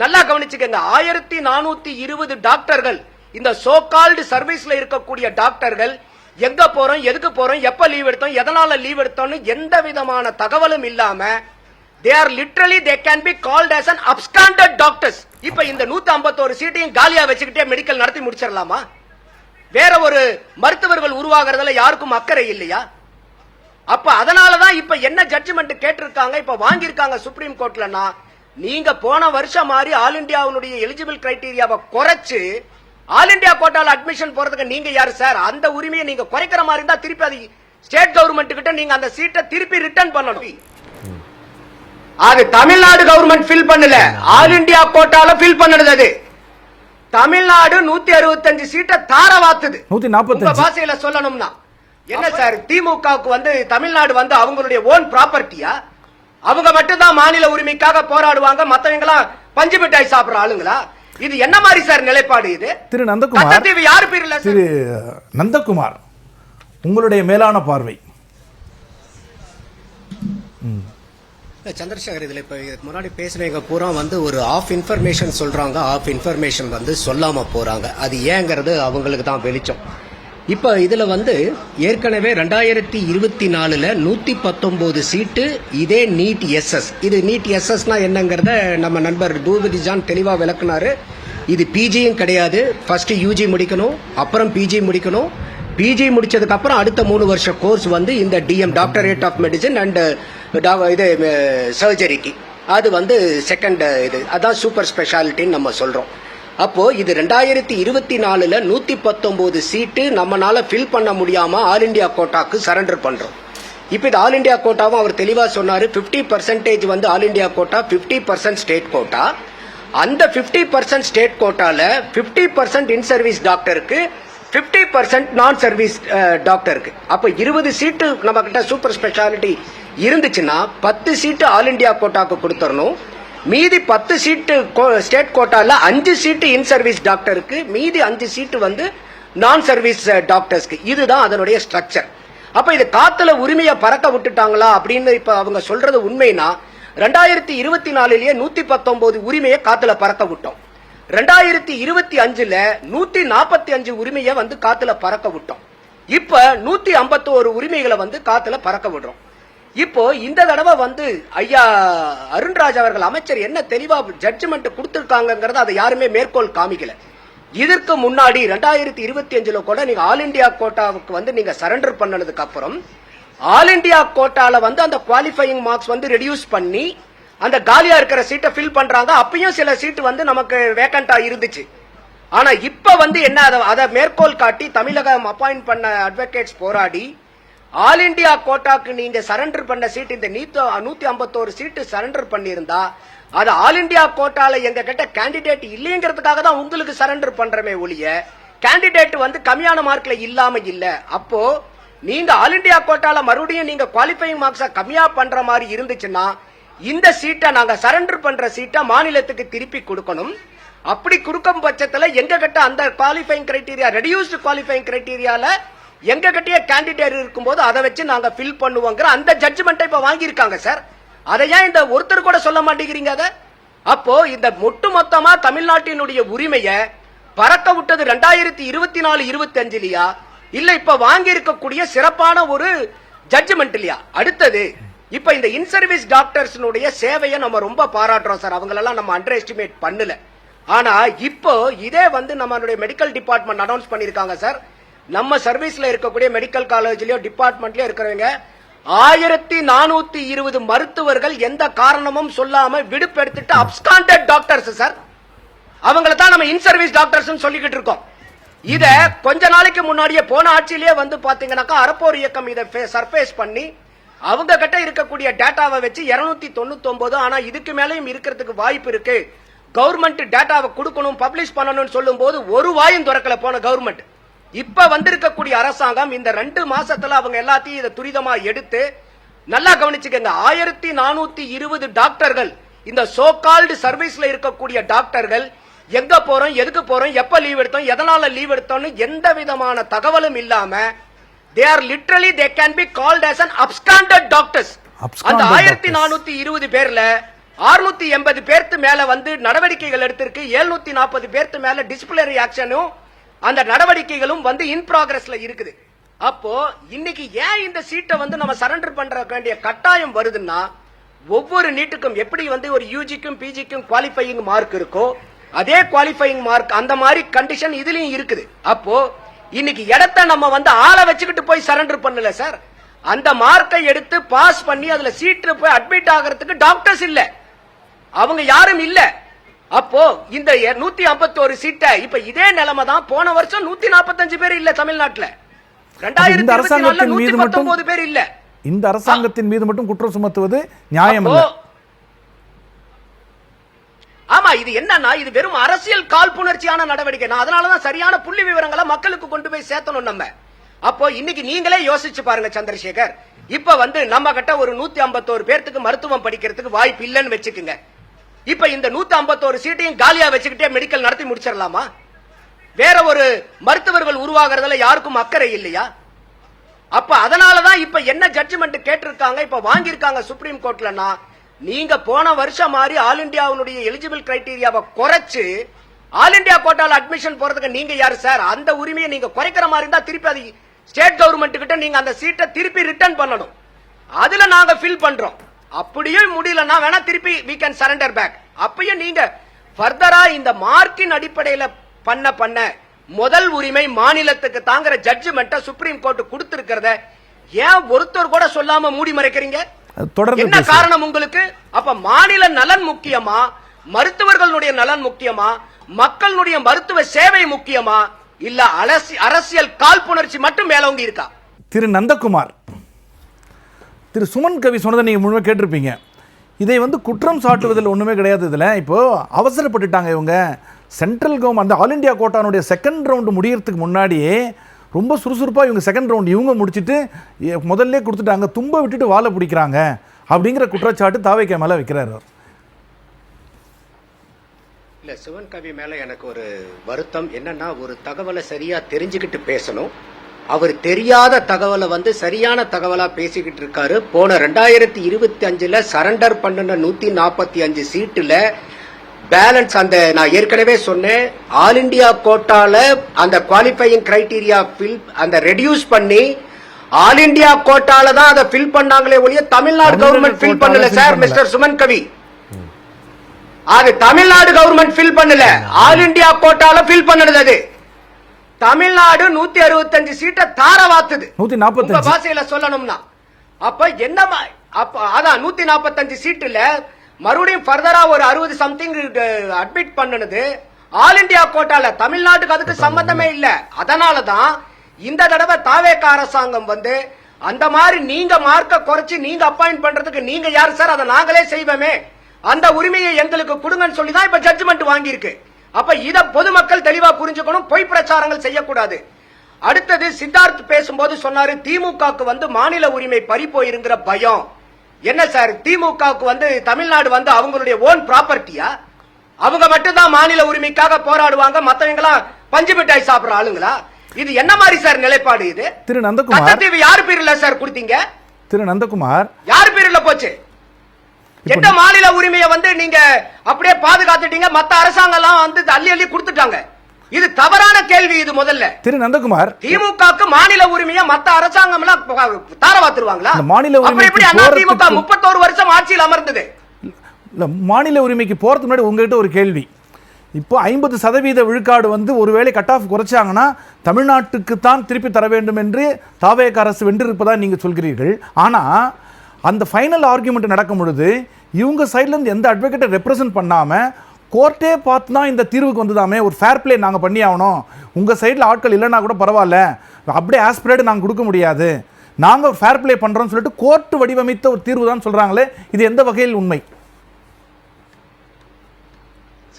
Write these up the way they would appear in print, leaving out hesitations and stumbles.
நல்லா கவனிச்சுக்கங்க. 1420 டாக்டர்கள், இந்த சோ கால்டு சர்வீஸ்ல இருக்கக்கூடிய டாக்டர்கள் எங்க போறோம், எதுக்கு போறோம், எப்ப லீவ் எடுத்தோம், எதனால லீவ் எடுத்தோம்னு எந்த விதமான தகவலும் இல்லாம they are literally they can be called as an absconded doctors. இப்ப இந்த 151 சீட்டையும் காலியா வச்சுக்கிட்டே மெடிக்கல் நடத்தி முடிச்சிடலாமா? வேற ஒரு மருத்துவர்கள் உருவாகிறதுல யாருக்கும் அக்கறை இல்லையா? அப்ப அதனாலதான் இப்ப என்ன ஜட்ஜ்மெண்ட் கேட்டிருக்காங்க, இப்ப வாங்கியிருக்காங்க சுப்ரீம் கோர்ட்லனா, நீங்க போன வருஷம் மாதிரி ஆல் இந்தியாவுடைய எலிஜிபிள் கிரைட்டீரியாவை குறைச்சு ஆல் இந்தியா கோட்டால அட்மிஷன் போறதுக்கு நீங்க யாரு சார்? அந்த உரிமையை நீங்க குறைக்கிற மாதிரி இருந்தா திருப்பி அது ஸ்டேட் கவர்மெண்ட் கிட்ட நீங்க அந்த சீட்டை திருப்பி ரிட்டர்ன் பண்ணணும். அது தமிழ்நாடு கவர்மெண்ட் ஃபில் பண்ணல, ஆல் இந்தியா கோட்டால ஃபில் பண்ணது. அது தமிழ்நாடு 165 சீட்டை தார வாத்துது. 145 பாஷையில சொல்லணும்னா என்ன சார்? திமுகவுக்கு வந்து தமிழ்நாடு வந்து அவங்களுடைய ஓன் ப்ராப்பர்ட்டியா? அவங்க மட்டும் தான் மாநில உரிமைக்காக போராடுவாங்க, மத்தவங்க எல்லாம் பஞ்சு மிட்டாய் சாப்பிடுற ஆளுங்களா? இது என்ன மாதிரி சார் நிலைப்பாடு இது? திரு நந்தகுமார், யாரு பேர்ல திரு நந்தகுமார், உங்களுடைய மேலான பார்வை. சந்திரசேகர், இதுல இப்ப முன்னாடி பேசுறவங்க பூரா வந்து ஒரு ஆஃப் இன்ஃபர்மேஷன் சொல்றாங்க, ஆஃப் இன்ஃபர்மேஷன் வந்து சொல்லாம போறாங்க. அது ஏங்கிறது அவங்களுக்கு தான் வெளிச்சம். இப்ப இதுல வந்து ஏற்கனவே 2024 119 சீட்டு இதே நீட் எஸ்எஸ். இது நீட் எஸ்எஸ்னா என்னங்கறத நம்ம நண்பர் தூபதி ஜான் தெளிவா விளக்குனாரு. இது பிஜியும் கிடையாது. ஃபர்ஸ்ட் யூஜி முடிக்கணும், அப்புறம் பிஜி முடிக்கணும். பிஜி முடிச்சதுக்கு அப்புறம் அடுத்த 3 வருஷ கோர்ஸ் வந்து இந்த DM doctorate of medicine and இது சர்ஜரிக்கு, அது வந்து செகண்ட் இது, அதான் சூப்பர் ஸ்பெஷாலிட்டின்னு நம்ம சொல்றோம். அப்போ இது 2024 119 சீட்டு நம்மளால ஃபில் பண்ண முடியாம ஆல் இண்டியா கோட்டாக்கு சரண்டர் பண்றோம். இப்ப இது ஆல் இண்டியா கோட்டாவும் அவர் தெளிவா சொன்னாரு. 50% வந்து all India quota, 50% state quota. அந்த 50% ஸ்டேட் கோட்டால 50% இன் சர்வீஸ் டாக்டருக்கு, 50% நான் சர்வீஸ் டாக்டருக்கு. அப்ப 20 சீட்டு நம்ம கிட்ட சூப்பர் ஸ்பெஷாலிட்டி இருந்துச்சுன்னா 10 சீட்டு ஆல் இண்டியா கோட்டாக்கு கொடுத்துடணும். மீதி 10 சீட்டு ஸ்டேட் கோட்டால 5 சீட்டு இன் சர்வீஸ் டாக்டருக்கு, மீதி 5 சீட்டு வந்து நான் சர்வீஸ் டாக்டர்ஸ்க்கு. இதுதான் அதனுடைய ஸ்ட்ரக்சர். அப்ப இது காத்துல உரிமையை பறக்க விட்டுட்டாங்களா அப்படின்னு இப்ப அவங்க சொல்றது உண்மைனா, 2024 119 உரிமையை காத்துல பறக்க விட்டோம். 2025 145 உரிமையை வந்து காத்துல பறக்க விட்டோம். இப்ப 151 உரிமைகளை வந்து காத்துல பறக்க விடுறோம். இப்போ இந்த தடவை வந்து ஐயா அருண்ராஜ் அவர்கள் அமைச்சர் என்ன தெளிவா ஜட்ஜ்மெண்ட் கொடுத்திருக்காங்கிறத அதை யாருமே மேற்கோள் காமிக்கல. இதற்கு முன்னாடி 2025 கூட நீங்க ஆல் இண்டியா கோட்டாவுக்கு வந்து நீங்க சரண்டர் பண்ணதுக்கு அப்புறம் ஆல் இண்டியா கோட்டால வந்து அந்த குவாலிஃபையிங் மார்க்ஸ் வந்து ரெடியூஸ் பண்ணி அந்த காலியா இருக்கிற சீட்டை ஃபில் பண்றாங்க. அப்பயும் சில சீட்டு வந்து நமக்கு வேக்கண்டா இருந்துச்சு. ஆனா இப்ப வந்து என்ன, அதை மேற்கோள் காட்டி தமிழகம் அப்பாயிண்ட் பண்ண அட்வொகேட்ஸ் போராடி ஆல் இண்டியா கோட்டாக்கு நீங்க சரண்டர் பண்ண சீட், இந்த 151 சீட்டு சரண்டர் பண்ணியிருந்தா அது ஆல் இண்டியா கோட்டால எங்க கிட்ட கேண்டிடேட் இல்லைங்கிறதுக்காக தான் உங்களுக்கு சரண்டர் பண்றமே ஒழிய கேண்டிடேட் வந்து கம்மியான மார்க்ல இல்லாம இல்ல. அப்போ நீங்க ஆல் இண்டியா கோட்டால மறுபடியும் நீங்க குவாலிஃபைங் மார்க்ஸ கம்மியா பண்ற மாதிரி இருந்துச்சுன்னா இந்த சீட்டை நாங்க சரண்டர் பண்ற சீட்டை மாநிலத்துக்கு திருப்பி கொடுக்கணும். அப்படி கொடுக்கும் பட்சத்துல எங்க கிட்ட அந்த குவாலிஃபைங் கிரைட்டீரியா, ரெடியூஸ்டு குவாலிஃபைங் கிரைட்டீரியால எங்க கிட்டே கேண்டிடேட் இருக்கும்போது அதை வச்சு நாங்க ஃபில் பண்ணுவோங்கிற அந்த ஜட்ஜ்மெண்ட் இப்ப வாங்கியிருக்காங்க சார். அதை ஏன் இந்த ஒருத்தர் கூட சொல்ல மாட்டேங்கிறீங்க? அத அப்போ இந்த ஒட்டுமொத்தமா தமிழ்நாட்டினுடைய உரிமையை பறக்க விட்டது 2024-25 இல்ல இப்ப வாங்கி இருக்கக்கூடிய சிறப்பான ஒரு ஜட்ஜ்மெண்ட் இல்லையா? அடுத்தது இப்ப இந்த இன் சர்வீஸ் டாக்டர்ஸ்னுடைய சேவையை நம்ம ரொம்ப பாராட்டுறோம் சார். அவங்களெல்லாம் நம்ம அண்டர் எஸ்டிமேட் பண்ணல. ஆனா இப்போ இதே வந்து நம்மளுடைய மெடிக்கல் டிபார்ட்மெண்ட் அனௌன்ஸ் பண்ணிருக்காங்க சார். நம்ம சர்வீஸ்ல இருக்கக்கூடிய மெடிக்கல் காலேஜ்லயோ டிபார்ட்மெண்ட்லயோ இருக்கிறவங்க 1420 மருத்துவர்கள் எந்த காரணமும் சொல்லாம விடுப்பெடுத்துட்டு அப்ஸ்காண்டட் டாக்டர்ஸ் சார். அவங்கள தான் நம்ம இன் சர்வீஸ் டாக்டர்ஸ் சொல்லிக்கிட்டு இருக்கோம். இத கொஞ்ச நாளைக்கு முன்னாடியே போன ஆட்சியிலேயே வந்து பாத்தீங்கன்னாக்கா அறப்போர் இயக்கம் இதை சர்ஃபேஸ் பண்ணி அவங்க கிட்ட இருக்கக்கூடிய டேட்டாவை வச்சு 299, ஆனா இதுக்கு மேலேயும் இருக்கிறதுக்கு வாய்ப்பு இருக்கு, கவர்மெண்ட் டேட்டாவை கொடுக்கணும், பப்ளிஷ் பண்ணணும்னு சொல்லும் போது ஒரு வாயும் திறக்கல போன கவர்மெண்ட். இப்ப வந்திருக்கக்கூடிய அரசாங்கம் இந்த 2 மாசத்துல அவங்க எல்லாத்தையும் இதை துரிதமா எடுத்து நல்லா கவனிச்சுக்கங்க. 1420 டாக்டர்கள், இந்த சோ கால்டு சர்வீஸ்ல இருக்கக்கூடிய டாக்டர்கள் எங்க போறோம், எதுக்கு போறோம், எப்ப லீவ் எடுத்தோம், எதனால லீவ் எடுத்தோம்னு எந்த விதமான தகவலும் இல்லாம they are literally they can be called as an absconded doctors. அந்த 1420 பேர்ல 680 பேர்த்து மேல வந்து நடவடிக்கைகள் எடுத்திருக்கு. 740 பேர்த்து மேல டிசிப்ளினரி ஆக்ஷனும் அந்த நடவடிக்கைகளும் வந்து இன் ப்ராகிரஸ்ல இருக்குது. அப்போ இன்னைக்கு ஏன் இந்த சீட்டை வந்து நம்ம சரண்டர் பண்ற வேண்டிய கட்டாயம் வருதுன்னா, ஒவ்வொரு நீட்டுக்கும் எப்படி வந்து ஒரு யூஜிக்கும் பிஜிக்கும் குவாலிஃபையிங் மார்க் இருக்கோ அதே குவாலிஃபையிங் மார்க் அந்த மாதிரி கண்டிஷன் இதுலயும் இருக்குது. அப்போ இன்னைக்கு இடத்தை நம்ம வந்து ஆளை வச்சுக்கிட்டு போய் சரண்டர் பண்ணல சார். அந்த மார்க்கை எடுத்து பாஸ் பண்ணி அதுல சீட்டு போய் அட்மிட் ஆகிறதுக்கு டாக்டர்ஸ் இல்ல, அவங்க யாரும் இல்ல. அப்போ இந்த 151 சீட்டை இப்ப இதே நிலைமை தான். போன வருஷம் 145 பேர் இல்ல தமிழ்நாட்டுல, 2024 119 பேர் இல்ல. இந்த அரசாங்கத்தின் மீது மட்டும் குற்றம் சுமத்துவது நியாயம் இல்ல. ஆமா, இது என்னன்னா இது வெறும் அரசியல் காழ்ப்புணர்ச்சியான நடவடிக்கை. நான் அதனாலதான் சரியான புள்ளி விவரங்களை மக்களுக்கு கொண்டு போய் சேர்த்தணும் நம்ம. அப்போ இன்னைக்கு நீங்களே யோசிச்சு பாருங்க சந்திரசேகர், இப்ப வந்து நம்ம கிட்ட ஒரு 151 பேருக்கு மருத்துவம் படிக்கிறதுக்கு வாய்ப்பு இல்லைன்னு வச்சுக்குங்க. இப்ப இந்த 151 சீட்டையும் காலியா வச்சுக்கிட்டே மெடிக்கல் நடத்தி முடிச்சிடலாமா? வேற ஒரு மருத்துவர்கள் உருவாகிறதுல யாருக்கும் அக்கறை இல்லையா? அப்ப அதனாலதான் இப்ப என்ன ஜட்ஜ்மெண்ட் கேட்டிருக்காங்க, இப்ப வாங்கியிருக்காங்க சுப்ரீம் கோர்ட்லனா, நீங்க போன வருஷம் மாதிரி ஆல் இந்தியாவுடைய எலிஜிபிள் கிரைட்டீரியாவை குறைச்சு ஆல் இந்தியா கோட்டால அட்மிஷன் போறதுக்கு நீங்க யாரு சார்? அந்த உரிமையை நீங்க குறைக்கிற மாதிரி இருந்தா திருப்பி அது ஸ்டேட் கவர்மெண்ட் கிட்ட நீங்க அந்த சீட்டை திருப்பி ரிட்டர்ன் பண்ணணும். அதுல நாங்க ஃபில் பண்றோம். அப்படியும் முடியலன்னா வேணா திருப்பி we can surrender back. அப்பயும் நீங்க ஃபர்தரா இந்த மார்க்கின் அடிப்படையில பண்ண முதல் உரிமை மாநிலத்துக்கு தாங்கிற ஜட்ஜ்மெண்ட்டை சுப்ரீம் கோர்ட் கொடுத்திருக்கிறத ஏன் ஒருத்தர் கூட சொல்லாம மூடி மறைக்கிறீங்க? என்ன காரணம் உங்களுக்கு? அப்ப மாநில நலன் முக்கியமா, மருத்துவர்களுடைய நலன் முக்கியமா, மக்களுடைய மருத்துவ சேவை முக்கியமா, இல்ல அரசியல் காழ்ப்புணர்ச்சி மட்டும் மேலோங்கி இருக்கா? திரு நந்தகுமார், திரு சுமன் கவி சொன்னதை நீங்க முழுமையாக கேட்டிருப்பீங்க. இதை வந்து குற்றம் சாட்டுவதில் ஒண்ணுமே கிடையாது. இதுல இப்போ அவசரப்பட்டுட்டாங்க இவங்க. சென்ட்ரல் கவர்மெண்ட் ஆல் இண்டியா கோட்டானுடைய செகண்ட் ரவுண்டு முடியறதுக்கு முன்னாடியே ரொம்ப சுறுசுறுப்பாக இவங்க செகண்ட் ரவுண்ட் இவங்க முடிச்சுட்டு முதல்ல கொடுத்துட்டாங்க, தும்ப விட்டுட்டு வாழை பிடிக்கிறாங்க அப்படிங்கிற குற்றச்சாட்டு தாவேக்கா மேலே வைக்கிறார். இல்ல, சிவன் கவி மேல எனக்கு ஒரு வருத்தம் என்னன்னா, ஒரு தகவலை சரியா தெரிஞ்சுக்கிட்டு பேசணும். அவர் தெரியாத தகவலை வந்து சரியான தகவலா பேசிக்கிட்டு இருக்காரு. போன 2025 சரண்டர் பண்ணுன 145 சீட்டுல பேலன்ஸ் அந்த நான் ஏற்கனவே சொன்னேன், ஆல் இண்டியா கோட்டால அந்த குவாலிஃபையிங் கிரைட்டீரியா அந்த ரெடியூஸ் பண்ணி ஆல் இண்டியா கோட்டால தான் அதை ஃபில் பண்ணாங்களே ஒழிய தமிழ்நாடு கவர்மெண்ட் ஃபில் பண்ணல சார். மிஸ்டர் சுமன் கவி, அது தமிழ்நாடு கவர்மெண்ட் ஃபில் பண்ணல, ஆல் இண்டியா கோட்டால ஃபில் பண்ணது. அது தமிழ்நாடு 165 சீட்டை தார வாத்துது. 145 பாஷையில சொல்லணும்னா அப்ப என்ன, அப்ப அதான் 145 சீட்டுல மறுபடியும் ஃபர்தரா ஒரு 60 சம்திங் அட்மிட் பண்ணது ஆல் இண்டியா கோட்டால. தமிழ்நாட்டுக்கு அதுக்கு சம்பந்தமே இல்ல. அதனாலதான் இந்த தடவை தாவேக அரசாங்கம் வந்து அந்த மாதிரி நீங்க மார்க்க குறைச்சு நீங்க அப்பாயிண்ட் பண்றதுக்கு நீங்க யாரு சார்? அதை நாங்களே செய்வோமே, அந்த உரிமையை எங்களுக்கு கொடுங்கன்னு சொல்லி தான் இப்ப ஜட்ஜ்மெண்ட் வாங்கியிருக்கு. அப்ப இத பொதுமக்கள் தெளிவா புரிஞ்சுக்கணும், பொய் பிரச்சாரங்கள் செய்யக்கூடாது. அடுத்தது சித்தார்த் பேசும்போது சொன்னாரு திமுகவுக்கு வந்து மாநில உரிமை பறி போயிருங்கிற பயம். என்ன சார், திமுகவுக்கு வந்து தமிழ்நாடு வந்து அவங்களுடைய ஓன் ப்ராப்பர்ட்டியா? அவங்க மட்டும்தான் மாநில உரிமைக்காக போராடுவாங்க, மத்தவங்க எல்லாம் பஞ்சு மிட்டாய் சாப்பிடுற ஆளுங்களா? இது என்ன மாதிரி சார் நிலைப்பாடு? இது திரு நந்தகுமார், யார் பேர்ல சார் கொடுத்தீங்க? திரு நந்தகுமார், யார் பேர்ல போச்சு? எந்த மாநில உரிமையை வந்து நீங்க அப்படியே பாதுகாத்துட்டீங்க, மத்த அரசாங்கம் எல்லாம் வந்து அள்ளி அள்ளி கொடுத்துட்டாங்க. இது தவறான கேள்வி. இது முதல்ல திரு நந்தகுமார், திமுகவுக்கு மாநில உரிமையை மத்த அரசாங்கம் எல்லாம் தார வாத்துருவாங்களா? மாநில உரிமை எப்படி திமுக 31 வருஷம் ஆட்சியில் அமர்ந்தது? மாநில உரிமைக்கு போறதுக்கு முன்னாடி உங்ககிட்ட ஒரு கேள்வி. இப்போ 50% விழுக்காடு வந்து ஒருவேளை கட் ஆஃப் குறைச்சாங்கன்னா தமிழ்நாட்டுக்கு தான் திருப்பி தர வேண்டும் என்று தாவேக அரசு வென்றிருப்பதா நீங்க சொல்கிறீர்கள். ஆனா அந்த ஃபைனல் ஆர்குமெண்ட் நடக்கும் பொழுது இவங்க சைட்ல இருந்து எந்த அட்வொகேட்டை ரெப்ரசன்ட் பண்ணாம கோர்ட்டே பார்த்து தான் இந்த தீர்வுக்கு வந்ததாமே. ஒரு ஃபேர் பிளே நாங்கள் பண்ணி ஆகணும், உங்கள் சைடில் ஆட்கள் இல்லைன்னா கூட பரவாயில்ல, அப்படியே ஆஸ்பிரேட் நாங்கள் கொடுக்க முடியாது, நாங்கள் ஒரு ஃபேர் பிளே பண்ணுறோம்னு சொல்லிட்டு கோர்ட் வடிவமைத்த ஒரு தீர்வு தான் சொல்கிறாங்களே, இது எந்த வகையில் உண்மை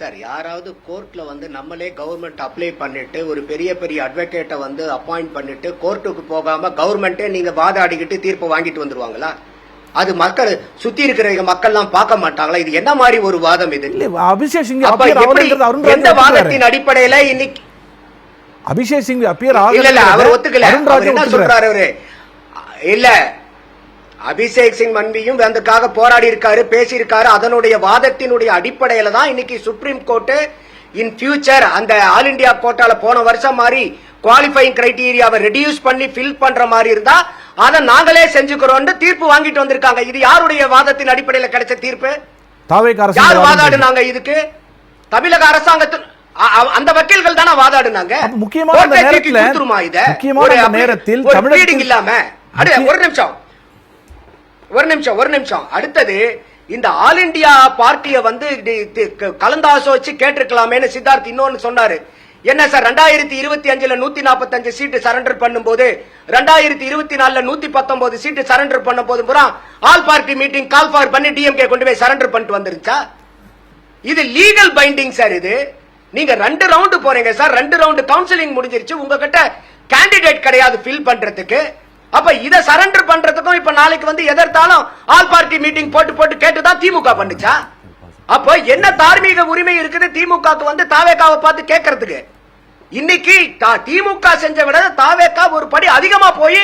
சார்? யாராவது கோர்ட்ல வந்து நம்மளே கவர்மெண்ட் அப்ளை பண்ணிட்டு ஒரு பெரிய பெரிய அட்வொகேட்டை வந்து அப்பாயிண்ட் பண்ணிட்டு கோர்ட்டுக்கு போகாம கவர்மெண்டே நீங்க வாதாடிக்கிட்டு தீர்ப்பு வாங்கிட்டு வந்துருவாங்களா? அது மக்கள் சுத்தி இருக்கிற மக்கள் எல்லாம் பார்க்க மாட்டாங்களா? இது என்ன மாதிரி ஒரு வாதம் இது? அபிஷேக் சிங் எந்த வாதத்தின் அடிப்படையில இன்னைக்கு அபிஷேக் சிங் இல்ல அவர் ஒத்துக்கல. என்ன சொல்றாரு அவரு? இல்ல அபிஷேக் சிங் மன்வியும் அதுக்காக போராடி இருக்காரு, பேசி இருக்காரு. அதனுடைய வாதத்தினுடைய அடிப்படையில தான் இன்னைக்கு சுப்ரீம் கோர்ட் இன் ஃபியூச்சர் அந்த ஆல் இந்தியா கோட்டால போன வருஷம் மாதிரி குவாலிஃபைங் கிரைட்டீரியாவை ரெடியூஸ் பண்ணி ஃபில் பண்ற மாதிரி இருந்தா அதை நாங்களே செஞ்சுக்கிறோம்னு தீர்ப்பு வாங்கிட்டு வந்திருக்காங்க. இது யாருடைய வாதத்தின் அடிப்படையில் கிடைச்ச தீர்ப்பு? யார் வாதாடுனாங்க இதுக்கு? தமிழக அரசாங்கத்தின் அந்த வக்கீல்கள் தானே வாதாடுனாங்க. முக்கியமான நேரத்தில் இல்லாம ஒரு நிமிஷம் அடுத்தது இந்த ஆல் இந்தியா பார்ட்டிய வந்து கலந்தாலோசிச்சு கேட்டிருக்கலாமேன்னு சித்தார்த் இன்னொன்னு சொன்னாரு. என்ன சார் 2025 145 சீட்டு சரண்டர் பண்ணும்போது 2024 119 சீட்டு சரண்டர் பண்ணும் போது பூரா all party meeting call for பண்ணி டிஎம்கே கொண்டு போய் சரண்டர் பண்ணிட்டு வந்துருச்சா? இது லீகல் பைண்டிங் சார். இது நீங்க 2 ரவுண்டு போறீங்க சார், 2 ரவுண்டு கவுன்சிலிங் முடிஞ்சிருச்சு, உங்ககிட்ட கேண்டிடேட் கிடையாது ஃபில் பண்றதுக்கு. அப்ப இத சரண்டர் பண்றதுக்கும் இப்ப நாளைக்கு வந்து எதிர்த்தாலும் ஆல் பார்ட்டி மீட்டிங் போட்டு கேட்டுதான் திமுக பண்ணுச்சா? அப்ப என்ன தார்மீக உரிமை இருக்குது திமுகவுக்கு வந்து தாவேகாவை பார்த்து கேட்கறதுக்கு? இன்னைக்கு திமுக செஞ்ச விட தாவேகா ஒரு படி அதிகமா போய்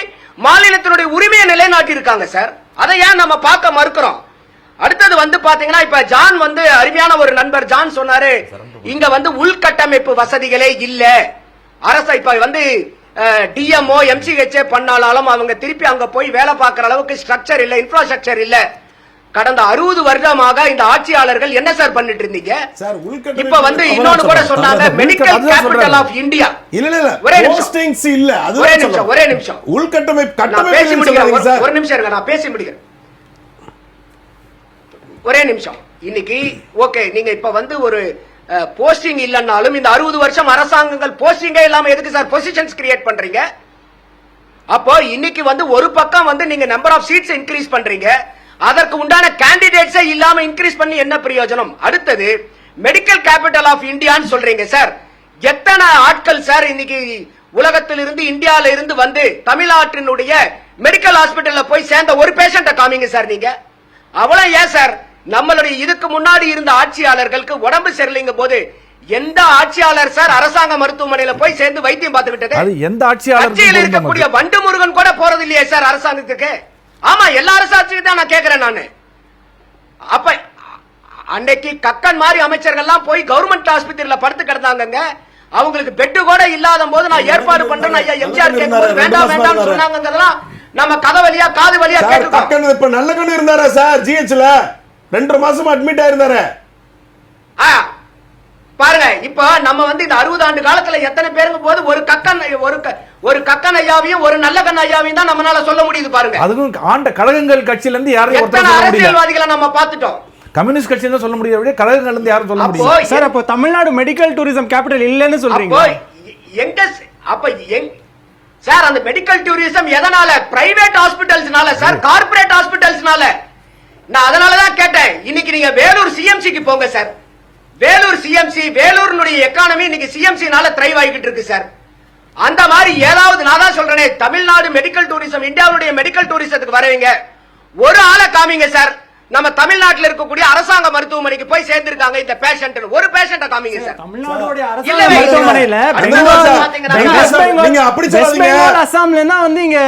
மாநிலத்தினுடைய உரிமையை நிலைநாட்டி இருக்காங்க சார். அதை ஏன் நம்ம பார்க்க மறுக்கிறோம்? அடுத்தது வந்து பாத்தீங்கன்னா இப்ப ஜான் வந்து அருமையான ஒரு நண்பர் ஜான் சொன்னாரு, இங்க வந்து உள்கட்டமைப்பு வசதிகளே இல்ல. அரசு இப்ப வந்து டிஎம்ஓ எம்சிஹெச் பண்ணாலும் அவங்க திருப்பி அங்க போய் வேலை பார்க்கிற அளவுக்கு ஸ்ட்ரக்சர் இல்ல, இன்ஃப்ராஸ்ட்ரக்சர் இல்ல. கடந்த 60 வருடமாக இந்த ஆட்சியாளர்கள் என்ன சார் பண்ணிட்டு இருந்தீங்க? இப்ப வந்து இன்னொன்னு கூட சொன்னாங்க, மெடிக்கல் கேபிட்டல் ஆஃப் இந்தியா. ஒரே நிமிஷம் உள்கட்டமைப்பு பேசி முடிக்கிறேன். ஒரு நிமிஷம் இருங்க, நான் பேசி முடிக்கிறேன். ஒரே நிமிஷம். இன்னைக்கு ஓகே, நீங்க இப்ப வந்து ஒரு போஸ்டிங் இல்லன்னாலும் இந்த 60 வருஷம் அரசாங்கங்கள் போஸ்டிங்கே இல்லாம எதுக்கு சார் பொசிஷன்ஸ் கிரியேட் பண்றீங்க? அப்போ இன்னைக்கு வந்து ஒரு பக்கம் வந்து நீங்க நம்பர் ஆஃப் சீட்ஸ் இன்க்ரீஸ் பண்றீங்க, அதற்கு உண்டான கேண்டிடேட்ஸே இல்லாம இன்க்ரீஸ் பண்ணி என்ன பிரயோஜனம்? அடுத்தது மெடிக்கல் கேபிட்டல் ஆஃப் இந்தியான்னு சொல்றீங்க சார். எத்தனை ஆட்கள் சார் இன்னைக்கு உலகத்தில் இருந்து இந்தியால இருந்து வந்து தமிழ்நாட்டினுடைய மெடிக்கல் ஹாஸ்பிட்டல்ல போய் சேர்ந்த ஒரு பேஷண்ட காமிங்க சார் நீங்க. அவ்வளவு ஏன் சார் நம்மளுடைய இதுக்கு முன்னாடி இருந்த ஆட்சியாளர்களுக்கு உடம்பு சரியில்லைங்க போது எந்த ஆட்சியாளர் சார் அரசாங்க மருத்துவமனையில போய் சேர்ந்து வைத்தியம் பார்த்து விட்டது? எந்த ஆட்சியாளர் இருக்கக்கூடிய வண்டு முருகன் கூட போறது இல்லையே சார் அரசாங்கத்துக்கு? ஆமா, எல்லா அரசாட்சியும் தான் நான் கேட்கிறேன் நானு. அப்ப அன்னைக்கு கக்கன் மாதிரி அமைச்சர்கள்லாம் போய் கவர்மெண்ட் ஆஸ்பத்திரியில படுத்து கிடந்தாங்க. அவங்களுக்கு பெட்டு கூட இல்லாத போது நான் ஏற்பாடு பண்றேன் ஐயா எம்ஜிஆர் கேட்கும்போது வேண்டாம் வேண்டாம் சொன்னாங்க. நம்ம கதை வழியா காது வழியா கேட்டுக்கோம். இப்ப நல்ல கண்ணு இருந்தாரா சார்? ஜிஹெச்ல 2 மாசமா அட்மிட் ஆயிருந்தாரு. பாருங்க, இப்ப நம்ம வந்து இந்த 60 ஆண்டு காலத்துல எத்தனை பேருக்கு போது ஒரு கக்கன் ஐயாவையும் ஒரு நல்ல கண் ஐயாவையும் தான் நம்மளால சொல்ல முடியுது. பாருங்க, அதுவும் ஆண்ட கழகங்கள் கட்சியில இருந்து யாரும் எத்தனை அரசியல்வாதிகளை நம்ம பார்த்துட்டோம். கம்யூனிஸ்ட் கட்சியில இருந்து சொல்ல முடியாத கழகங்கள்ல இருந்து யாரும் சொல்ல முடியாது சார். அப்போ தமிழ்நாடு மெடிக்கல் டூரிசம் கேபிட்டல் இல்லன்னு சொல்றீங்க. எங்க அப்ப சார் அந்த மெடிக்கல் டூரிசம் எதனால? பிரைவேட் ஹாஸ்பிடல்ஸ்னால சார், கார்ப்பரேட் ஹாஸ்பிடல்ஸ்னால. நான் அதனாலதான் கேட்டேன். இன்னைக்கு நீங்க வேலூர் சிஎம்சிக்கு போங்க சார். வேலூர் சிஎம்சி, வேலூரினுடைய எக்கானமி இன்னைக்கு சிஎம்சினால த்ரைவ் ஆகிட்டு இருக்கு சார். அந்த மாதிரி ஏதாவது நான் தான் சொல்றேனே, தமிழ்நாடு மெடிக்கல் டூரிசம் இந்தியாவுடைய மெடிக்கல் டூரிசத்துக்கு வரவங்க ஒரு ஆளை காமிங்க சார். நம்ம தமிழ்நாட்டில் இருக்கக்கூடிய அரசாங்க மருத்துவமனைக்கு போய் சேர்ந்திருக்காங்க இந்த பேஷண்ட், ஒரு பேஷண்ட காமிங்க சார். தமிழ்நாடுடைய அரசாங்க மருத்துவமனையில நீங்க அப்படி சொல்லாதீங்க. அசாம்ல இருந்தா வந்து இங்க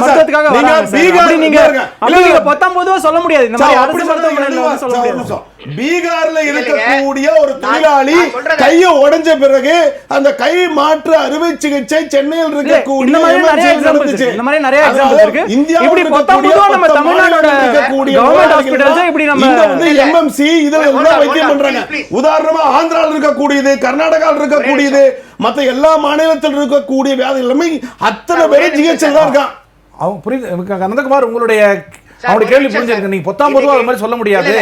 மருத்துவத்துக்காக வராங்க. நீங்க அப்படி நீங்க 19 சொல்ல முடியாது. இந்த மாதிரி அரசு மருத்துவமனையில சொல்ல முடியாது. பீகார்ல இருக்கக்கூடிய ஒரு தொழிலாளி கையை உடைஞ்ச பிறகு அந்த கை மாற்று அறுவை சிகிச்சை சென்னையில் இருக்கக்கூடிய இந்த மாதிரி நிறைய எக்ஸாம்பிள்ஸ் இருக்கு. இப்படி 19 நம்ம தமிழ்நாடோட கவர்மெண்ட் ஹாஸ்பிடல்ஸ் இப்படி நம்ம வந்து எம்எம்சி இதெல்லாம் எல்லாம் வைத்தியம் பண்றாங்க. உதாரணமா ஆந்திரால இருக்கக்கூடியது, கர்நாடகால இருக்கக்கூடியது, மத்த எல்லா மாநிலத்தில் இருக்கக்கூடிய வியாதி எல்லாமே அத்தனை பேர் ஜிஹெச்ல தான் இருக்கான். அவங்க புரியுது நந்தகுமார், உங்களுடைய அவருடைய கேள்வி புரிஞ்சிருக்கு. நீங்க 19 அது மாதிரி சொல்ல முடியாது.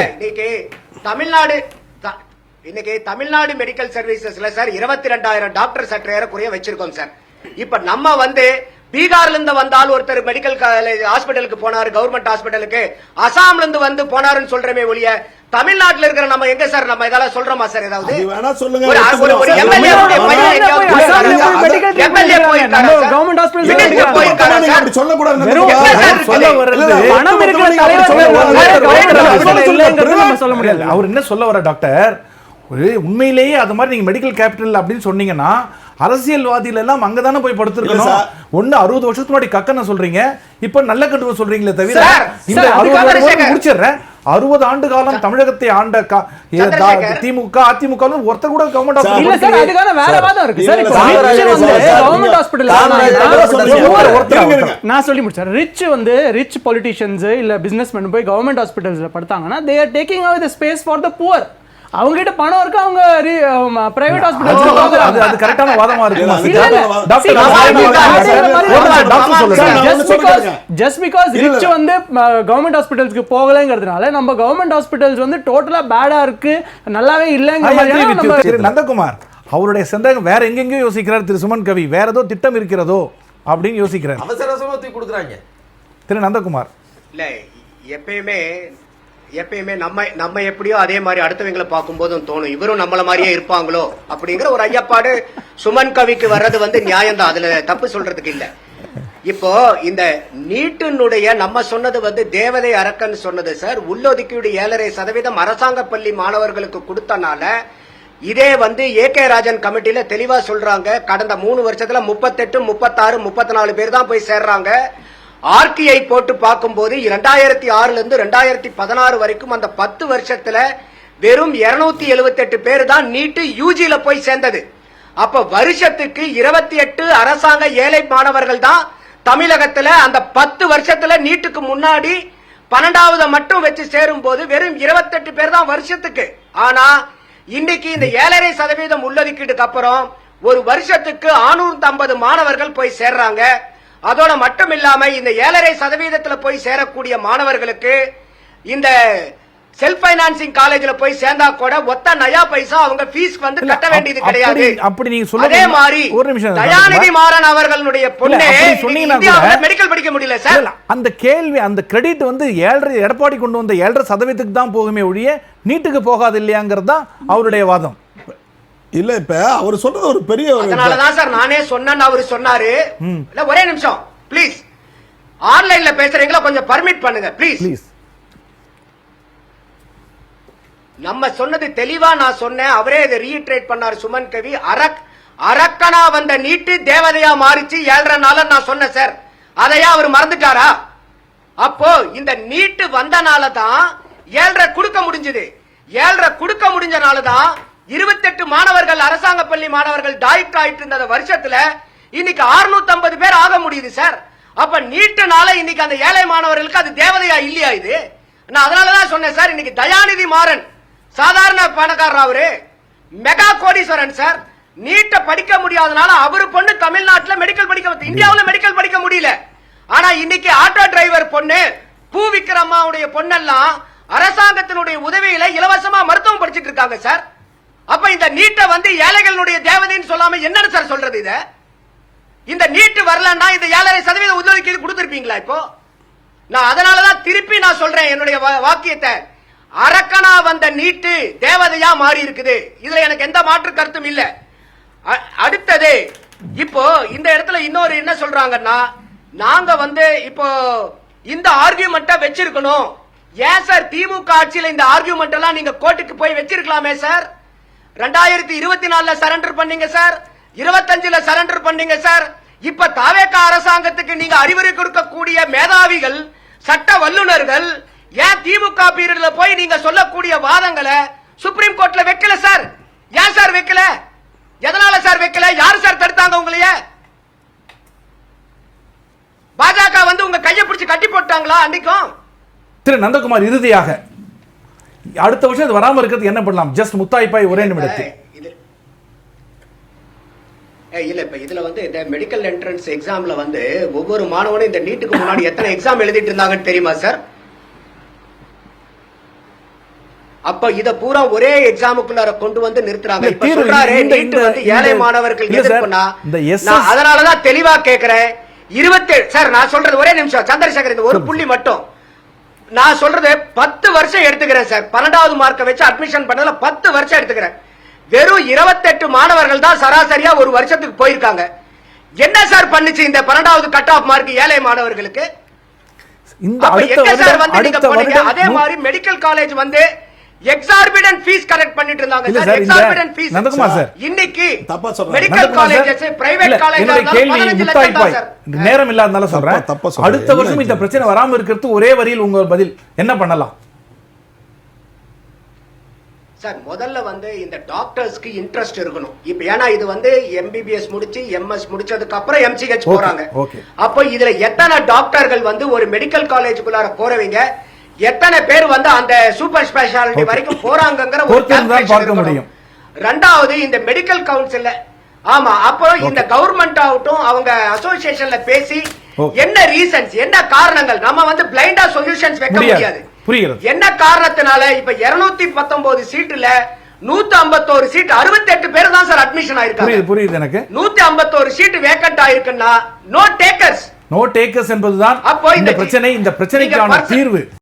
இன்னைக்கு தமிழ்நாடு மெடிக்கல் சர்வீசஸ்ல சார் 22,000 டாக்டர் சற்று ஏறக்குறைய வச்சிருக்கோம் சார். இப்ப நம்ம வந்து பீகார்ல இருந்து வந்தால் ஒருத்தர் மெடிக்கல் ஹாஸ்பிட்டலுக்கு போனாரு, கவர்மெண்ட் ஹாஸ்பிட்டலுக்கு அசாம்ல இருந்து வந்து போனாருன்னு சொல்றமே ஒழிய தமிழ்நாட்டில் இருக்கிற நம்ம எங்க சார் நம்ம இதெல்லாம் சொல்றோமா சார்? ஏதாவது வேணா சொல்லுங்க. ஒரு எம்எல்ஏ கவர்மெண்ட் ஹாஸ்பிடல் போயிருக்காரு சொல்ல கூடாது. அவர் என்ன சொல்ல வர டாக்டர், உண்மையிலேயே அது மாதிரி நீங்க மெடிக்கல் கேபிட்டல் அப்படின்னு சொன்னீங்கன்னா அரசியல்வாதிகள் எல்லாம் அங்கதானே போய் படுத்திருக்கணும். ஒண்ணு 60 வருஷத்துக்கு முன்னாடி கக்கன சொல்றீங்க, இப்ப நல்ல கட்டுவ சொல்றீங்களே தவிர இந்த 60 முடிச்சிடுறேன். 60 ஆண்டு காலம் தமிழகத்தை ஆண்ட திமுக அதிமுக ஒருத்தர் கூட கவர்மெண்ட் நான் சொல்லி முடிச்சேன். ரிச் பொலிட்டிஷியன்ஸ் இல்ல பிசினஸ்மேன் போய் government ஹாஸ்பிட்டல்ஸ்ல படுத்தாங்கன்னா they are taking away the space for the poor. அவங்க கிட்ட பணம் இருக்கு, அவங்க பிரைவேட் ஹாஸ்பிடல்ஸ் அது கரெக்ட்டான வாதமா இருக்கு. ஜஸ்ட் பிகாஸ் ரிச் வந்து கவர்மெண்ட் ஹாஸ்பிடல்ஸ்க்கு போகலங்கிறதுனால நம்ம கவர்மெண்ட் ஹாஸ்பிடல்ஸ் வந்து டோட்டலா பேடா இருக்கு, நல்லாவே இல்லைங்கிற மாதிரி நந்தகுமார் அவருடைய சந்தேகம் வேற எங்கெங்கயோ யோசிக்கிறார் திரு சுமன் கவி. வேற ஏதோ திட்டம் இருக்கிறதோ அப்படின்னு யோசிக்கிறார். அவசர அவசரமா தூக்கி கொடுக்குறாங்க திரு நந்தகுமார். இல்ல எப்பயுமே நம்ம எப்படியோ அதே மாதிரி அடுத்தவங்களை பார்க்கும்போதும் தோணும் இவரும் நம்மள மாதிரியே இருப்பாங்களோ அப்படிங்கிற ஒரு ஐயப்பாடு சுமன் கவிக்கு வர்றது வந்து நியாயம்தான், அதுல தப்பு சொல்றதுக்கு இல்ல. இப்போ இந்த நீட்டினுடைய நம்ம சொன்னது வந்து தேவதை அரக்கன் சொன்னது சார். உள்ளொதுக்கீடு 7.5% அரசாங்க பள்ளி மாணவர்களுக்கு கொடுத்தனால இதே வந்து ஏகே ராஜன் கமிட்டியில தெளிவா சொல்றாங்க, கடந்த 3 வருஷத்துல 38, 36, 34 பேர் தான் போய் சேர்றாங்க. ஆர்டிஐ போட்டு பார்க்கும்போது 2006 இருந்து 2016 வரைக்கும் அந்த 10 வருஷத்துல வெறும் 278 பேர் தான் நீட்டு யூஜில போய் சேர்ந்தது. அப்ப வருஷத்துக்கு 28 அரசாங்க ஏழை மாணவர்கள் தான் தமிழகத்துல அந்த 10 வருஷத்துல நீட்டுக்கு முன்னாடி 12வது மட்டும் வச்சு சேரும் போது வெறும் 28 பேர் தான் வருஷத்துக்கு. ஆனா இன்னைக்கு இந்த 7.5% உள்ளொதுக்கீடுக்கு அப்புறம் ஒரு வருஷத்துக்கு 650 மாணவர்கள் போய் சேர்றாங்க. அதோட மட்டும் இல்லாம இந்த 7.5% போய் சேரக்கூடிய மாணவர்களுக்கு இந்த செல்ஃப் பைனான்சிங் காலேஜ்ல போய் சேர்ந்தா கூட ஒத்த நயா பைசா அவங்க ஃபீஸ் வந்து கட்ட வேண்டியது கிடையாது. அப்படி நீங்க சொல்லுங்க. அதே மாதிரி தயாநிதி மாறன் அவர்களுடைய பொண்ணு இந்தியாவுல மெடிக்கல் படிக்க முடியல சார். அந்த கேள்வி அந்த கிரெடிட் வந்து 7.5 எடப்பாடி கொண்டு வந்த 7.5% தான் போகுமே ஒழிய நீட்டுக்கு போகாது இல்லையாங்கிறது தான் அவருடைய வாதம். இல்ல இப்ப அவர் சொல்றது ஒரு பெரிய அதனாலதான் சார் நானே சொன்னேன்னு அவரு சொன்னாரு. இல்ல ஒரே நிமிஷம் ப்ளீஸ், ஆன்லைன்ல பேசுறீங்களா கொஞ்சம் பர்மிட் பண்ணுங்க ப்ளீஸ். நம்ம சொன்னது தெளிவா நான் சொன்னேன், அவரே இதை ரீஇட்டரேட் பண்ணாரு சுமன் கவி. அரக்கனா வந்த நீட்டு தேவதையா மாறிச்சு 7.5 நாள் நான் சொன்னேன் சார். அதையா அவர் மறந்துட்டாரா? அப்போ இந்த நீட்டு வந்தனால தான் 7.5 கொடுக்க முடிஞ்சது. 7.5 கொடுக்க முடிஞ்சனாலதான் 28 மாணவர்கள் அரசாங்க பள்ளி மாணவர்கள் டாய்ட் ஆயிட்டு இருந்த வருஷத்துல இன்னைக்கு 650 பேர் ஆக முடியுது சார். அப்ப நீட்டுனால இன்னைக்கு அந்த ஏழை மாணவர்களுக்கு அது தேவதையா இல்லையா? இது நான் அதனாலதான் சொன்னேன் சார். இன்னைக்கு தயாநிதி மாறன் சாதாரண பணக்காரர், அவரு மெகா கோடீஸ்வரன் சார். நீட்ட படிக்க முடியாதனால அவரு பொண்ணு தமிழ்நாட்டுல மெடிக்கல் படிக்க, இந்தியாவுல மெடிக்கல் படிக்க முடியல. ஆனா இன்னைக்கு ஆட்டோ டிரைவர் பொண்ணு பூ விக்ரமாவுடைய பொண்ணெல்லாம் அரசாங்கத்தினுடைய உதவியில இலவசமா மருத்துவம் படிச்சிட்டு இருக்காங்க சார். அப்ப இந்த நீட்டை வந்து ஏழைகளுடைய தேவதைன்னு சொல்லாம என்னன்னு சார் சொல்றது? இத இந்த நீட்டு வரலன்னா இந்த 7.5% உள்ளொதுக்கீடு கொடுத்திருப்பீங்களா? இப்போ நான் அதனாலதான் திருப்பி நான் சொல்றேன் என்னுடைய வாக்கியத்தை, அரக்கனா வந்த நீட்டு தேவதையா மாறி இருக்குது. இதுல எனக்கு எந்த மாற்று கருத்தும் இல்ல. அடுத்தது இப்போ இந்த இடத்துல இன்னொரு என்ன சொல்றாங்கன்னா, நாங்க வந்து இப்போ இந்த ஆர்கியூமெண்ட்டை வச்சிருக்கணும். ஏன் சார் திமுக ஆட்சியில இந்த ஆர்கியூமெண்ட் எல்லாம் நீங்க கோர்ட்டுக்கு போய் வச்சிருக்கலாமே சார்? 2024 சரண்டர் பண்ணீங்க சார், 25ல சரண்டர் பண்ணீங்க சார். இப்ப தாவேக அரசாங்கத்துக்கு நீங்க அறிவுரை கொடுக்கக்கூடிய மேதாவிகள், சட்ட வல்லுநர்கள் ஏன் திமுக பீரியட்ல போய் நீங்க சொல்லக்கூடிய வாதங்களை சுப்ரீம் கோர்ட்ல வைக்கல சார்? ஏன் சார் வைக்கல? எதனால சார் வைக்கல? யாரு சார் தடுத்தாங்க உங்களைய? பாஜக வந்து உங்க கையை பிடிச்சு கட்டி போட்டாங்களா அன்னைக்கும்? திரு நந்தகுமார், இறுதியாக அடுத்த வருஷம் இது வராம இருக்கிறது என்ன பண்ணலாம்? ஜஸ்ட் முத்தாய்ப்பாய் ஒரே நிமிடத்தில். இல்ல இப்ப இதுல வந்து இந்த மெடிக்கல் என்ட்ரன்ஸ் எக்ஸாம்ல வந்து ஒவ்வொரு மாணவனும் இந்த நீட்டுக்கு முன்னாடி எத்தனை எக்ஸாம் எழுதிட்டு இருந்தாங்கன்னு தெரியுமா சார்? அப்ப இத பூரா ஒரே எக்ஸாமுக்குள்ளார கொண்டு வந்து நிறுத்துறாங்க. இப்ப சொல்றாரு நீட் வந்து ஏழை மாணவர்கள் எதிர்ப்புனா, நான் அதனாலதான் தெளிவா கேக்குறேன். 27 சார் நான் சொல்றது ஒரே நிமிஷம் சந்திரசேகர், இந்த ஒரு புள்ளி மட்டும் நான் சொல்றது 10 வருஷம் எடுத்துக்கிறேன் சார். 12வது மார்க்கை வச்சு அட்மிஷன் பண்ணதுல 10 வருஷம் எடுத்துக்கிறேன். வெறும் 28 மாணவர்கள் தான் சராசரியா ஒரு வருஷத்துக்கு போயிருக்காங்க. என்ன சார் பண்ணுச்சு இந்த 12வது கட் ஆஃப் மார்க் ஏழை மாணவர்களுக்கு? அதே மாதிரி மெடிக்கல் காலேஜ் வந்து எக்ஸார்பிடன்ட் ஃபீஸ் கலெக்ட் பண்ணிட்டு இருந்தாங்க இல்ல சார். சார், இந்த எக்ஸார்பிடன்ட் ஃபீஸ் நந்தகுமார் சார், இன்னைக்கு தப்பா சொல்றாங்க. Medical Nandakumar sir, colleges private இல்ல, காலேஜஸ் என்னுடைய கேள்வி முத்தாய் பாய். நேரம் இல்லாதனால சொல்றேன். தப்பா சொல்றேன். அடுத்த வருஷம் இந்த பிரச்சனை வராம இருக்கிறது ஒரே வரியில் உங்க பதில் என்ன பண்ணலாம்? சார் முதல்ல வந்து இந்த டாக்டர்ஸ்க்கு இன்ட்ரெஸ்ட் இருக்கணும். இப்ப ஏன்னா இது வந்து எம்பிபிஎஸ் முடிச்சு எம்எஸ் முடிச்சதுக்கு அப்புறம் எம்சிஹெச் போறாங்க. அப்போ இதுல எத்தனை டாக்டர்கள் வந்து ஒரு மெடிக்கல் காலேஜுக்குள்ளார போறவங்க, எத்தனை பேர் வந்து அந்த சூப்பர் ஸ்பெஷாலிட்டி வரைக்கும் போறாங்கங்கிற ஒரு பார்க்க முடியும். ரெண்டாவது இந்த மெடிக்கல் கவுன்சில்ல ஆமா அப்போ இந்த கவர்மெண்ட் ஆகட்டும் அவங்க அசோசியேஷன்ல பேசி என்ன ரீசன்ஸ் என்ன காரணங்கள், நம்ம வந்து பிளைண்டா சொல்யூஷன்ஸ் வைக்க முடியாது. என்ன காரணத்தினால இப்ப 219 சீட்டுல 151 சீட் 68 பேர் தான் சார் அட்மிஷன் ஆயிருக்காங்க. புரியுது எனக்கு. 151 சீட் வேக்கன்ட் ஆயிருக்குன்னா நோ டேக்கர்ஸ் என்பதுதான் இந்த பிரச்சனைக்கான தீர்வு.